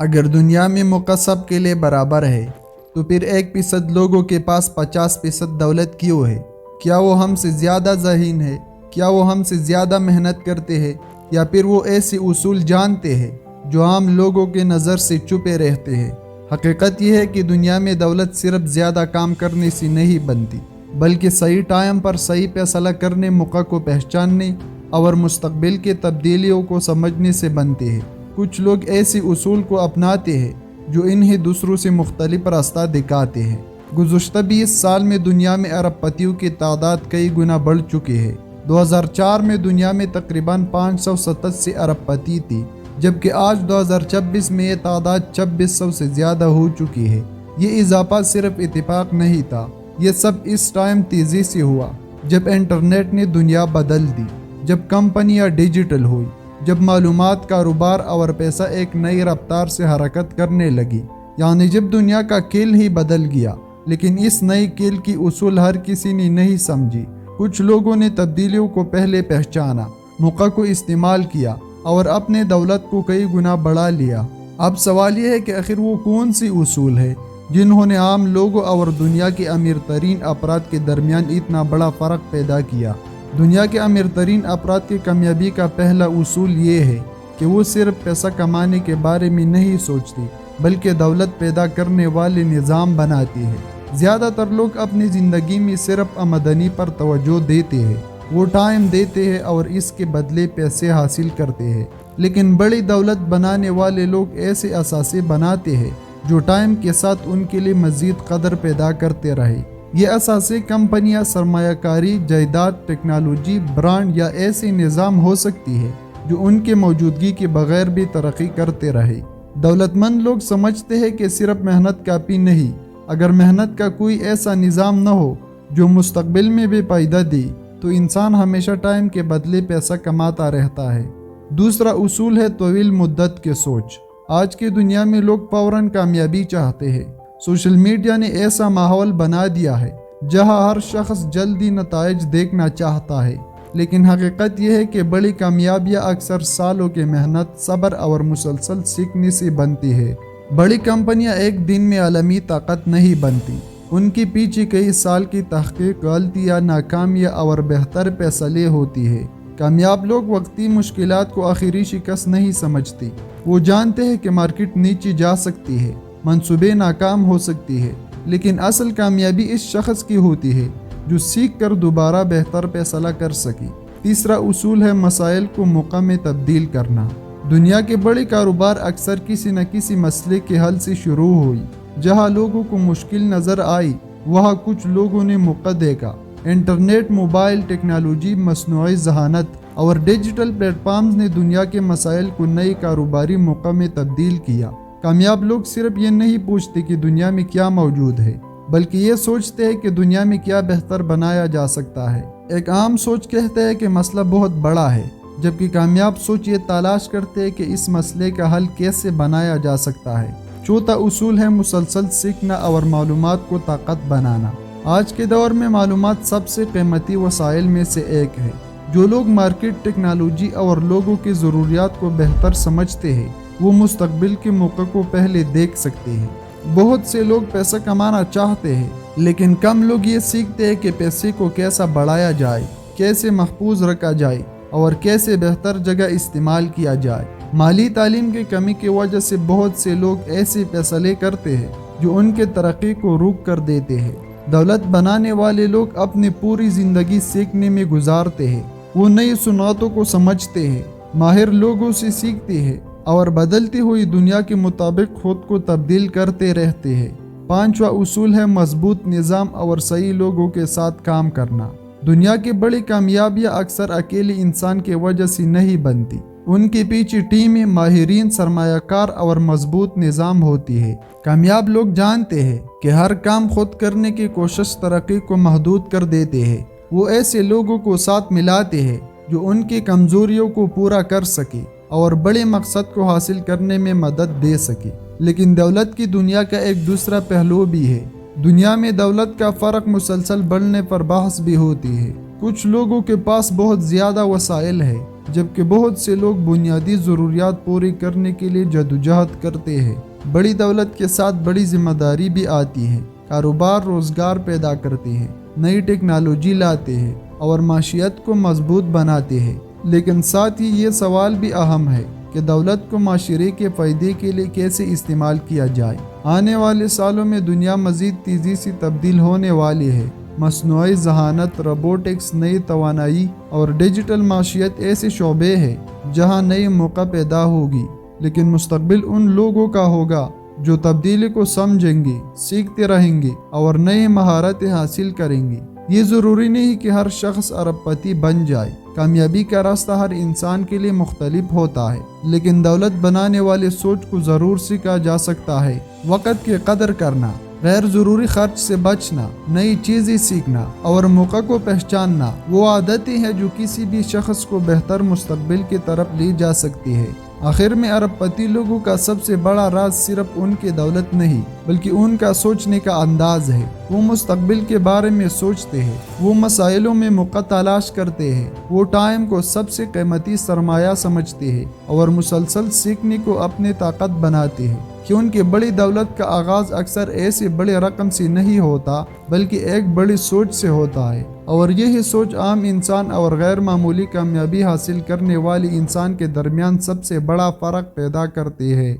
اگر دنیا میں موقع سب کے لیے برابر ہے تو پھر 1% لوگوں کے پاس 50% دولت کیوں ہے؟ کیا وہ ہم سے زیادہ ذہین ہے؟ کیا وہ ہم سے زیادہ محنت کرتے ہیں؟ یا پھر وہ ایسے اصول جانتے ہیں جو عام لوگوں کے نظر سے چھپے رہتے ہیں؟ حقیقت یہ ہے کہ دنیا میں دولت صرف زیادہ کام کرنے سے نہیں بنتی، بلکہ صحیح ٹائم پر صحیح فیصلہ کرنے، موقع کو پہچاننے اور مستقبل کے تبدیلیوں کو سمجھنے سے بنتے ہیں۔ کچھ لوگ ایسے اصول کو اپناتے ہیں جو انہیں دوسروں سے مختلف راستہ دکھاتے ہیں۔ گزشتہ 20 سال میں دنیا میں ارب پتیوں کی تعداد کئی گنا بڑھ چکی ہے۔ 2004 میں دنیا میں تقریباً 587 ارب پتی تھی، جبکہ آج 2026 میں یہ تعداد 2600 سے زیادہ ہو چکی ہے۔ یہ اضافہ صرف اتفاق نہیں تھا، یہ سب اس ٹائم تیزی سے ہوا جب انٹرنیٹ نے دنیا بدل دی، جب کمپنیاں ڈیجیٹل ہوئی، جب معلومات، کاروبار اور پیسہ ایک نئی رفتار سے حرکت کرنے لگی، یعنی جب دنیا کا کھیل ہی بدل گیا۔ لیکن اس نئی کھیل کی اصول ہر کسی نے نہیں سمجھی۔ کچھ لوگوں نے تبدیلیوں کو پہلے پہچانا، موقع کو استعمال کیا اور اپنے دولت کو کئی گنا بڑھا لیا۔ اب سوال یہ ہے کہ آخر وہ کون سی اصول ہے جنہوں نے عام لوگوں اور دنیا کے امیر ترین افراد کے درمیان اتنا بڑا فرق پیدا کیا؟ دنیا کے امیر ترین افراد کی کامیابی کا پہلا اصول یہ ہے کہ وہ صرف پیسہ کمانے کے بارے میں نہیں سوچتی، بلکہ دولت پیدا کرنے والے نظام بناتی ہے۔ زیادہ تر لوگ اپنی زندگی میں صرف آمدنی پر توجہ دیتے ہیں، وہ ٹائم دیتے ہیں اور اس کے بدلے پیسے حاصل کرتے ہیں۔ لیکن بڑی دولت بنانے والے لوگ ایسے اثاثے بناتے ہیں جو ٹائم کے ساتھ ان کے لیے مزید قدر پیدا کرتے رہے۔ یہ اثاثے کمپنیاں، سرمایہ کاری، جائیداد، ٹیکنالوجی، برانڈ یا ایسے نظام ہو سکتی ہے جو ان کے موجودگی کے بغیر بھی ترقی کرتے رہے۔ دولت مند لوگ سمجھتے ہیں کہ صرف محنت کافی نہیں، اگر محنت کا کوئی ایسا نظام نہ ہو جو مستقبل میں بھی فائدہ دے تو انسان ہمیشہ ٹائم کے بدلے پیسہ کماتا رہتا ہے۔ دوسرا اصول ہے طویل مدت کی سوچ۔ آج کی دنیا میں لوگ فوراً کامیابی چاہتے ہیں۔ سوشل میڈیا نے ایسا ماحول بنا دیا ہے جہاں ہر شخص جلدی نتائج دیکھنا چاہتا ہے، لیکن حقیقت یہ ہے کہ بڑی کامیابیاں اکثر سالوں کی محنت، صبر اور مسلسل سیکھنے سے بنتی ہے۔ بڑی کمپنیاں ایک دن میں عالمی طاقت نہیں بنتی، ان کے پیچھے کئی سال کی تحقیق، غلطیاں، ناکامیاں اور بہتر فیصلے ہوتی ہے۔ کامیاب لوگ وقتی مشکلات کو آخری شکست نہیں سمجھتے، وہ جانتے ہیں کہ مارکیٹ نیچے جا سکتی ہے، منصوبے ناکام ہو سکتی ہے، لیکن اصل کامیابی اس شخص کی ہوتی ہے جو سیکھ کر دوبارہ بہتر فیصلہ کر سکے۔ تیسرا اصول ہے مسائل کو موقع میں تبدیل کرنا۔ دنیا کے بڑے کاروبار اکثر کسی نہ کسی مسئلے کے حل سے شروع ہوئی۔ جہاں لوگوں کو مشکل نظر آئی، وہاں کچھ لوگوں نے موقع دیکھا۔ انٹرنیٹ، موبائل ٹیکنالوجی، مصنوعی ذہانت اور ڈیجیٹل پلیٹ فارمز نے دنیا کے مسائل کو نئے کاروباری موقع میں تبدیل کیا۔ کامیاب لوگ صرف یہ نہیں پوچھتے کہ دنیا میں کیا موجود ہے، بلکہ یہ سوچتے ہیں کہ دنیا میں کیا بہتر بنایا جا سکتا ہے۔ ایک عام سوچ کہتا ہے کہ مسئلہ بہت بڑا ہے، جبکہ کامیاب سوچ یہ تلاش کرتے ہیں کہ اس مسئلے کا حل کیسے بنایا جا سکتا ہے۔ چوتھا اصول ہے مسلسل سیکھنا اور معلومات کو طاقت بنانا۔ آج کے دور میں معلومات سب سے قیمتی وسائل میں سے ایک ہے۔ جو لوگ مارکیٹ، ٹیکنالوجی اور لوگوں کی ضروریات کو بہتر سمجھتے ہیں، وہ مستقبل کے موقع کو پہلے دیکھ سکتے ہیں۔ بہت سے لوگ پیسہ کمانا چاہتے ہیں، لیکن کم لوگ یہ سیکھتے ہیں کہ پیسے کو کیسا بڑھایا جائے، کیسے محفوظ رکھا جائے اور کیسے بہتر جگہ استعمال کیا جائے۔ مالی تعلیم کی کمی کی وجہ سے بہت سے لوگ ایسے فیصلے کرتے ہیں جو ان کے ترقی کو روک کر دیتے ہیں۔ دولت بنانے والے لوگ اپنی پوری زندگی سیکھنے میں گزارتے ہیں۔ وہ نئی صنعتوں کو سمجھتے ہیں، ماہر لوگوں سے سیکھتے ہیں اور بدلتی ہوئی دنیا کے مطابق خود کو تبدیل کرتے رہتے ہیں۔ پانچواں اصول ہے مضبوط نظام اور صحیح لوگوں کے ساتھ کام کرنا۔ دنیا کی بڑی کامیابیاں اکثر اکیلے انسان کی وجہ سے نہیں بنتی، ان کے پیچھے ٹیمیں، ماہرین، سرمایہ کار اور مضبوط نظام ہوتی ہے۔ کامیاب لوگ جانتے ہیں کہ ہر کام خود کرنے کی کوشش ترقی کو محدود کر دیتے ہیں۔ وہ ایسے لوگوں کو ساتھ ملاتے ہیں جو ان کی کمزوریوں کو پورا کر سکے اور بڑے مقصد کو حاصل کرنے میں مدد دے سکے۔ لیکن دولت کی دنیا کا ایک دوسرا پہلو بھی ہے۔ دنیا میں دولت کا فرق مسلسل بڑھنے پر بحث بھی ہوتی ہے۔ کچھ لوگوں کے پاس بہت زیادہ وسائل ہے جبکہ بہت سے لوگ بنیادی ضروریات پوری کرنے کے لیے جدوجہد کرتے ہیں۔ بڑی دولت کے ساتھ بڑی ذمہ داری بھی آتی ہے۔ کاروبار روزگار پیدا کرتے ہیں، نئی ٹیکنالوجی لاتے ہیں اور معیشت کو مضبوط بناتے ہیں، لیکن ساتھ ہی یہ سوال بھی اہم ہے کہ دولت کو معاشرے کے فائدے کے لیے کیسے استعمال کیا جائے۔ آنے والے سالوں میں دنیا مزید تیزی سے تبدیل ہونے والی ہے۔ مصنوعی ذہانت، روبوٹکس، نئی توانائی اور ڈیجیٹل معیشت ایسے شعبے ہیں جہاں نئے موقع پیدا ہوگی، لیکن مستقبل ان لوگوں کا ہوگا جو تبدیلی کو سمجھیں گے، سیکھتے رہیں گے اور نئی مہارتیں حاصل کریں گے۔ یہ ضروری نہیں کہ ہر شخص ارب پتی بن جائے۔ کامیابی کا راستہ ہر انسان کے لیے مختلف ہوتا ہے، لیکن دولت بنانے والے سوچ کو ضرور سیکھا جا سکتا ہے۔ وقت کی قدر کرنا، غیر ضروری خرچ سے بچنا، نئی چیزیں سیکھنا اور موقع کو پہچاننا وہ عادتیں ہیں جو کسی بھی شخص کو بہتر مستقبل کی طرف لے جا سکتی ہے۔ آخر میں ارب پتی لوگوں کا سب سے بڑا راز صرف ان کی دولت نہیں بلکہ ان کا سوچنے کا انداز ہے۔ وہ مستقبل کے بارے میں سوچتے ہیں، وہ مسائلوں میں موقع تلاش کرتے ہیں، وہ ٹائم کو سب سے قیمتی سرمایہ سمجھتے ہیں اور مسلسل سیکھنے کو اپنی طاقت بناتے ہیں، کیونکہ بڑی دولت کا آغاز اکثر ایسے بڑے رقم سے نہیں ہوتا بلکہ ایک بڑی سوچ سے ہوتا ہے، اور یہی سوچ عام انسان اور غیر معمولی کامیابی حاصل کرنے والی انسان کے درمیان سب سے بڑا فرق پیدا کرتی ہے۔